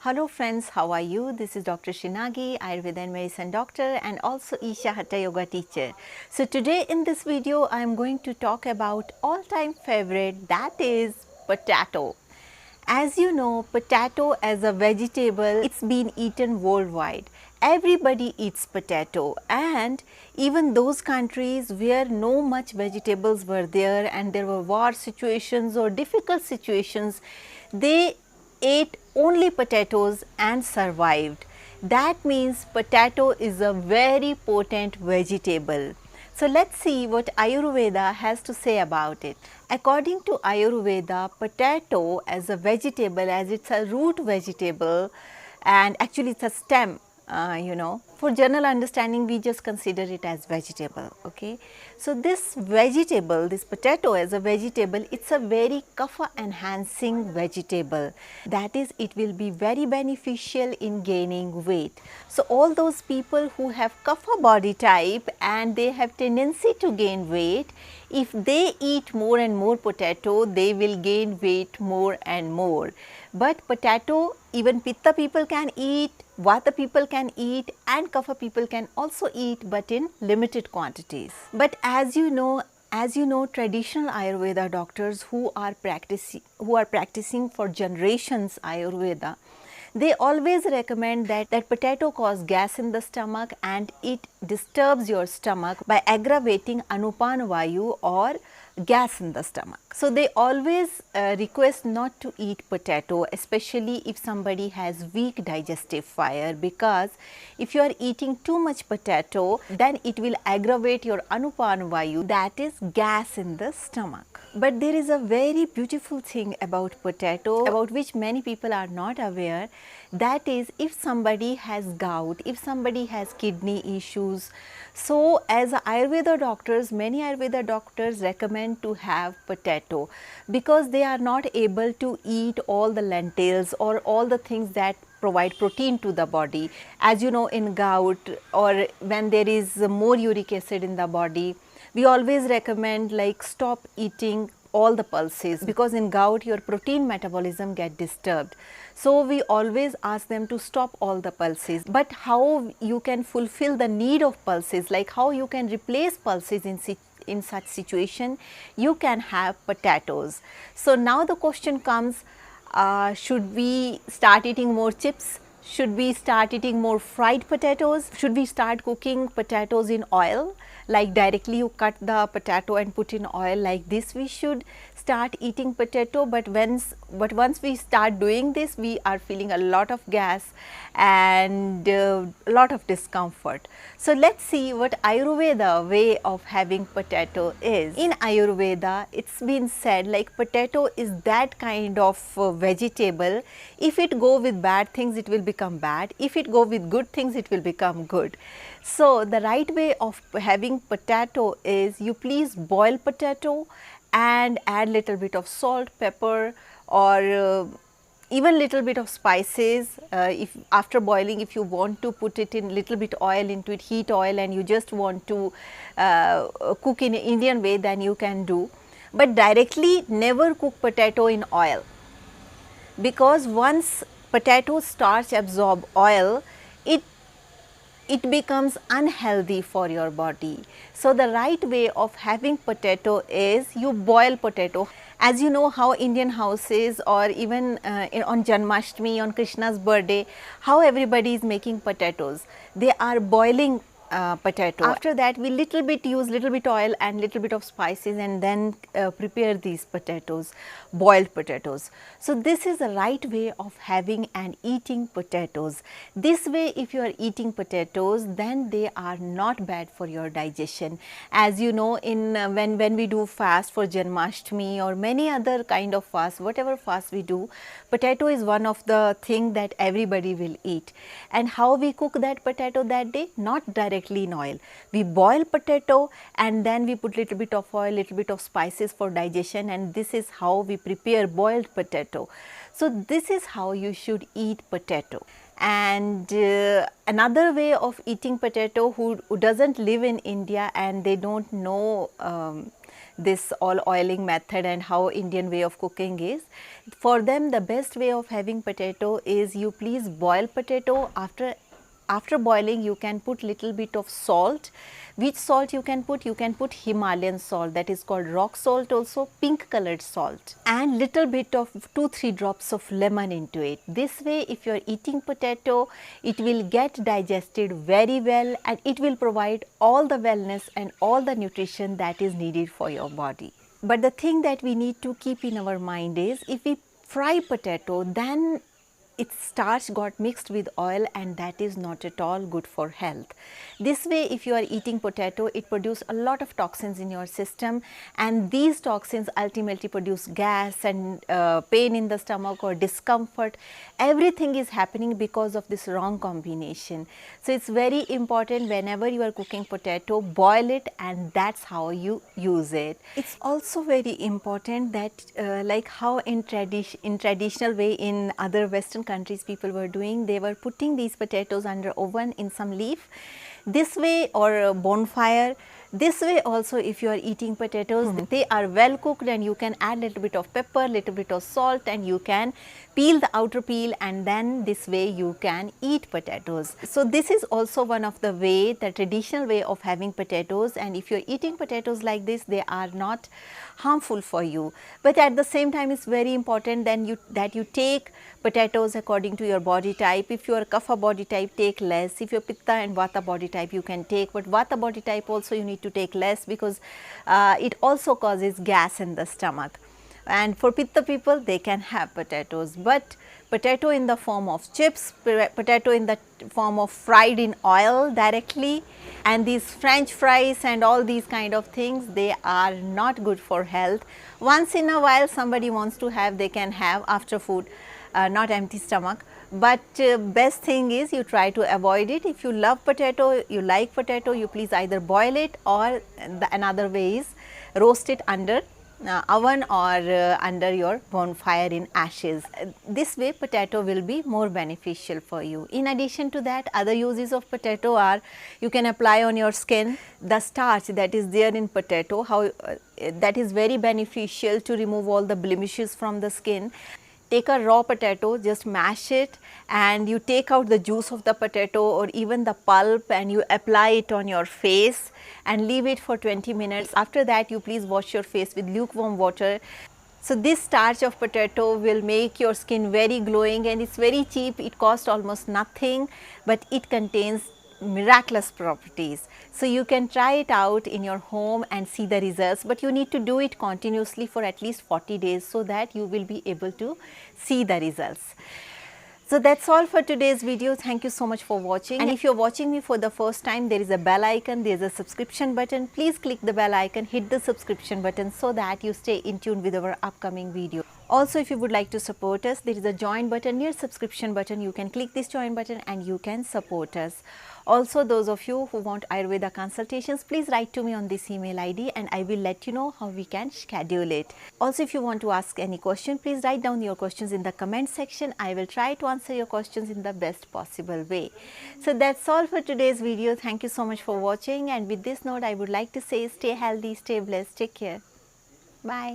Hello friends, how are you? This is Dr. Nagi, Ayurveda and medicine doctor and also Isha Hatha Yoga teacher. So today in this video I am going to talk about all-time favorite, that is potato. As you know, potato as a vegetable, it's been eaten worldwide. Everybody eats potato, and even those countries where no much vegetables were there and there were war situations or difficult situations, they ate only potatoes and survived. That means potato is a very potent vegetable. So let's see what Ayurveda has to say about it. According to Ayurveda, potato as a vegetable, as it's a root vegetable and actually it's a stem, for general understanding we just consider it as vegetable, okay. So this vegetable, this potato as a vegetable, it's a very kapha enhancing vegetable. That is, it will be very beneficial in gaining weight. So all those people who have kapha body type and they have tendency to gain weight, if they eat more and more potato, they will gain weight more and more. But potato, even pitta people can eat, vata people can eat and kapha people can also eat, but in limited quantities. But as you know, traditional Ayurveda doctors who are practicing for generations Ayurveda, they always recommend that potato causes gas in the stomach and it disturbs your stomach by aggravating anupan vayu or gas in the stomach. So they always request not to eat potato, especially if somebody has weak digestive fire, because if you are eating too much potato, then it will aggravate your anupan vayu, that is gas in the stomach. But there is a very beautiful thing about potato, about which many people are not aware. That is, if somebody has gout, if somebody has kidney issues, so as Ayurveda doctors, many Ayurveda doctors recommend to have potato because they are not able to eat all the lentils or all the things that provide protein to the body. As you know, in gout or when there is more uric acid in the body, we always recommend like stop eating all the pulses, because in gout your protein metabolism get disturbed. So we always ask them to stop all the pulses. But how you can fulfill the need of pulses, like how you can replace pulses in such situation, you can have potatoes. So now the question comes, should we start eating more chips? Should we start eating more fried potatoes? Should we start cooking potatoes in oil? Like directly you cut the potato and put in oil, like this we should start eating potato. But once we start doing this, we are feeling a lot of gas and a lot of discomfort. So let's see what Ayurveda way of having potato is. In Ayurveda, it's been said like potato is that kind of vegetable. If it go with bad things, it will become bad. If it go with good things, it will become good. So the right way of having potato is, you please boil potato and add little bit of salt, pepper, or even little bit of spices. If after boiling, if you want to put it in little bit oil into it, heat oil, and you just want to cook in an Indian way, then you can do. But directly never cook potato in oil, because once potato starch absorb oil, it becomes unhealthy for your body. So the right way of having potato is you boil potato. As you know how Indian houses or even on Janmashtami, on Krishna's birthday, how everybody is making potatoes. They are boiling potato. After that, we use little bit oil and little bit of spices and then prepare these potatoes, boiled potatoes. So this is the right way of having and eating potatoes. This way, if you are eating potatoes, then they are not bad for your digestion. As you know, in when we do fast for Janmashtami or many other kind of fast, whatever fast we do, potato is one of the thing that everybody will eat. And how we cook that potato that day? Not directly in oil. We boil potato and then we put little bit of oil, little bit of spices for digestion, and this is how we prepare boiled potato. So this is how you should eat potato. And another way of eating potato, who doesn't live in India and they don't know this all oiling method and how Indian way of cooking is. For them, the best way of having potato is you please boil potato. After boiling, you can put little bit of salt. Which salt you can put? You can put Himalayan salt, that is called rock salt, also pink colored salt, and little bit of 2-3 drops of lemon into it. This way, if you are eating potato, it will get digested very well and it will provide all the wellness and all the nutrition that is needed for your body. But the thing that we need to keep in our mind is, if we fry potato, then its starch got mixed with oil, and that is not at all good for health. This way, if you are eating potato, it produces a lot of toxins in your system, and these toxins ultimately produce gas and pain in the stomach or discomfort. Everything is happening because of this wrong combination. So it's very important, whenever you are cooking potato, boil it, and that's how you use it. It's also very important that like how in traditional way in other Western countries people were doing, they were putting these potatoes under oven in some leaf, this way, or bonfire. This way also, if you are eating potatoes, they are well cooked, and you can add little bit of pepper, little bit of salt, and you can peel the outer peel, and then this way you can eat potatoes. So this is also one of the way, the traditional way of having potatoes, and if you are eating potatoes like this, they are not harmful for you. But at the same time, it's very important then that you take potatoes according to your body type. If you are Kapha body type, take less. If you are Pitta and Vata body type, you can take, but Vata body type also you need to take less, because it also causes gas in the stomach. And for Pitta people, they can have potatoes, but potato in the form of chips, potato in the form of fried in oil directly, and these French fries and all these kind of things, they are not good for health. Once in a while somebody wants to have, they can have after food, not empty stomach. But best thing is you try to avoid it. If you love potato, you like potato, you please either boil it, or another way is roast it under oven or under your bonfire in ashes. This way potato will be more beneficial for you. In addition to that, other uses of potato are, you can apply on your skin. The starch that is there in potato, how that is very beneficial to remove all the blemishes from the skin. Take a raw potato, just mash it, and you take out the juice of the potato or even the pulp, and you apply it on your face and leave it for 20 minutes. After that, you please wash your face with lukewarm water. So this starch of potato will make your skin very glowing, and it's very cheap. It costs almost nothing, but it contains miraculous properties. So you can try it out in your home and see the results, but you need to do it continuously for at least 40 days so that you will be able to see the results. So that's all for today's video. Thank you so much for watching, and if you're watching me for the first time, there is a bell icon, there is a subscription button. Please click the bell icon, hit the subscription button so that you stay in tune with our upcoming video. Also, if you would like to support us, there is a join button near subscription button. You can click this join button and you can support us. Also, those of you who want Ayurveda consultations, please write to me on this email ID and I will let you know how we can schedule it. Also, if you want to ask any question, please write down your questions in the comment section. I will try to answer your questions in the best possible way. So that's all for today's video. Thank you so much for watching, and with this note, I would like to say stay healthy, stay blessed, take care. Bye.